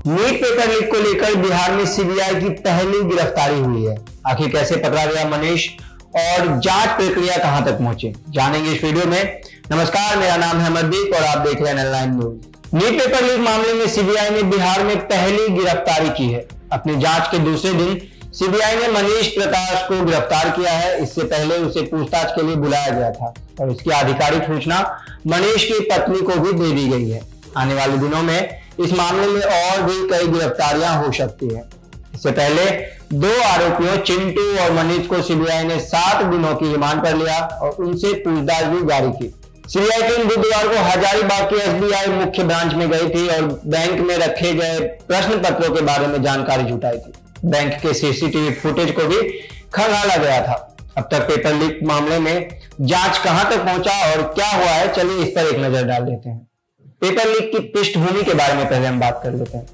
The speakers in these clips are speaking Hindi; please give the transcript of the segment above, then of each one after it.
नीट पेपर लीक को लेकर बिहार में सीबीआई की पहली गिरफ्तारी हुई है। आखिर कैसे पकड़ा गया मनीष और जांच प्रक्रिया कहां तक पहुंची, जानेंगे इस वीडियो में। नमस्कार, मेरा नाम है अमरदीप और आप देख रहे हैं online news. NEET paper leak मामले में सीबीआई ने बिहार में पहली गिरफ्तारी की है। अपनी जांच के दूसरे दिन सीबीआई ने मनीष प्रकाश को गिरफ्तार किया है। इससे पहले उसे पूछताछ के लिए बुलाया गया था और इसकी आधिकारिक सूचना मनीष की पत्नी को भी दे दी गई है। आने वाले दिनों में इस मामले में और भी कई गिरफ्तारियां हो सकती है। इससे पहले दो आरोपियों चिंटू और मनीष को सीबीआई ने 7 दिनों की रिमांड पर लिया और उनसे पूछताछ भी जारी की। सीबीआई टीम बुधवार को हजारीबाग के एसबीआई मुख्य ब्रांच में गई थी और बैंक में रखे गए प्रश्न पत्रों के बारे में जानकारी जुटाई थी। बैंक के सीसीटीवी फुटेज को भी खंगाला गया था। अब तक पेपर लीक मामले में जांच कहां तक पहुंचा और क्या हुआ है, चलिए इस पर एक नजर डाल देते हैं। पेपर लीक की पृष्ठभूमि के बारे में पहले हम बात कर लेते हैं।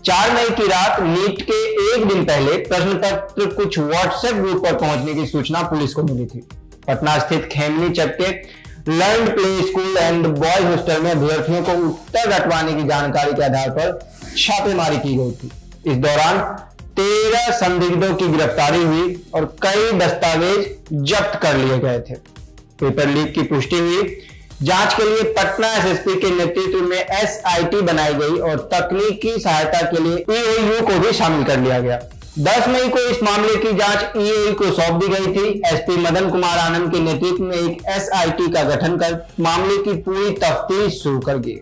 4 मई की रात नीट के एक दिन पहले प्रश्न पत्र कुछ व्हाट्सएप ग्रुप पर पहुंचने की सूचना पुलिस को मिली थी। पटना स्थित खेमनी चक के learn play school and boys hostel में अभ्यर्थियों को उत्तर रटवाने की जानकारी के आधार पर छापेमारी की गई थी। इस दौरान 13 संदिग्धों की गिरफ्तारी हुई और कई दस्तावेज जब्त कर लिए गए थे। पेपर लीक की पुष्टि हुई। जांच के लिए पटना एसएसपी के नेतृत्व में एसआईटी बनाई गई और तकनीकी सहायता के लिए ईओयू को भी शामिल कर लिया गया। 10 मई को इस मामले की जांच ईओयू को सौंप दी गई थी। एसपी मदन कुमार आनंद के नेतृत्व में एक एसआईटी का गठन कर मामले की पूरी तफ्तीश शुरू कर दी।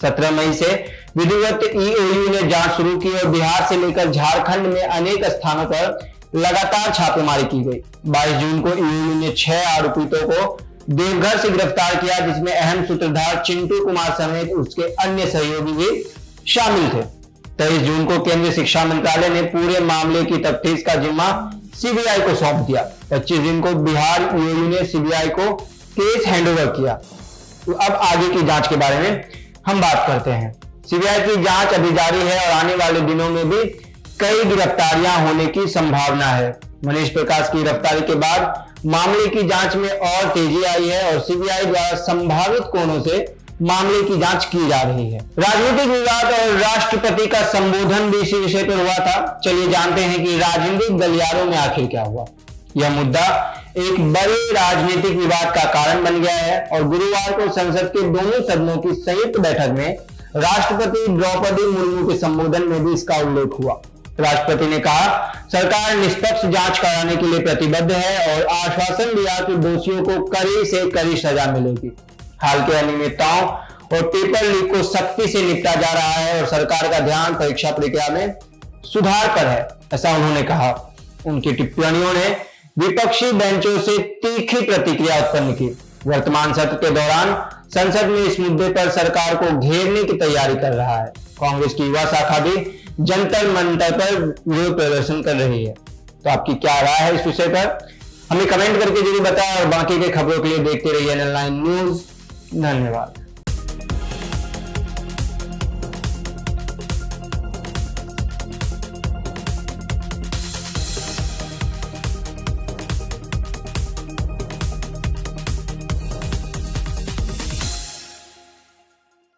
17 मई से विधिवत ईओयू ने जांच शुरू की और बिहार से लेकर झारखंड में अनेक स्थानों पर लगातार छापेमारी की गई। 22 जून को ईओयू ने 6 आरोपितों को देवघर से गिरफ्तार किया, जिसमें अहम सूत्रधार चिंटू कुमार समेत उसके अन्य सहयोगी भी शामिल थे। 23 जून को केंद्रीय शिक्षा मंत्रालय ने पूरे मामले की तफ्तीश का जिम्मा सीबीआई को सौंप दिया। 25 जून को बिहार ईओयू ने सीबीआई को केस हैंडओवर किया। तो अब आगे की जांच के बारे में हम बात करते हैं। सीबीआई की जांच अभी जारी है और आने वाले दिनों में भी कई गिरफ्तारियां होने की संभावना है। मनीष प्रकाश की गिरफ्तारी के बाद मामले की जांच में और तेजी आई है और सीबीआई द्वारा संभावित कोणों से मामले की जांच की जा रही है। राजनीतिक विवाद और राष्ट्रपति का संबोधन भी इसी विषय पर हुआ था। चलिए जानते हैं कि राजनीतिक गलियारों में आखिर क्या हुआ। यह मुद्दा एक बड़े राजनीतिक विवाद का कारण बन गया है और गुरुवार को संसद के दोनों सदनों की संयुक्त बैठक में राष्ट्रपति द्रौपदी मुर्मू के संबोधन में भी इसका उल्लेख हुआ। राष्ट्रपति ने कहा, सरकार निष्पक्ष जांच कराने के लिए प्रतिबद्ध है और आश्वासन दिया कि दोषियों को कड़ी से कड़ी सजा मिलेगी। हाल के अनियमितताओं और पेपर लीक को सख्ती से निपटा जा रहा है और सरकार का ध्यान परीक्षा प्रक्रिया में सुधार पर है, ऐसा उन्होंने कहा। उनकी टिप्पणियों ने विपक्षी बेंचों से तीखी प्रतिक्रिया उत्पन्न की। वर्तमान सत्र के दौरान संसद में इस मुद्दे पर सरकार को घेरने की तैयारी कर रहा है। कांग्रेस की युवा शाखा भी जंतर मंतर पर विरोध प्रदर्शन कर रही है। तो आपकी क्या राय है इस विषय पर, हमें कमेंट करके जरूर बताएं और बाकी के खबरों के लिए देखते रहिए ऑनलाइन न्यूज। धन्यवाद।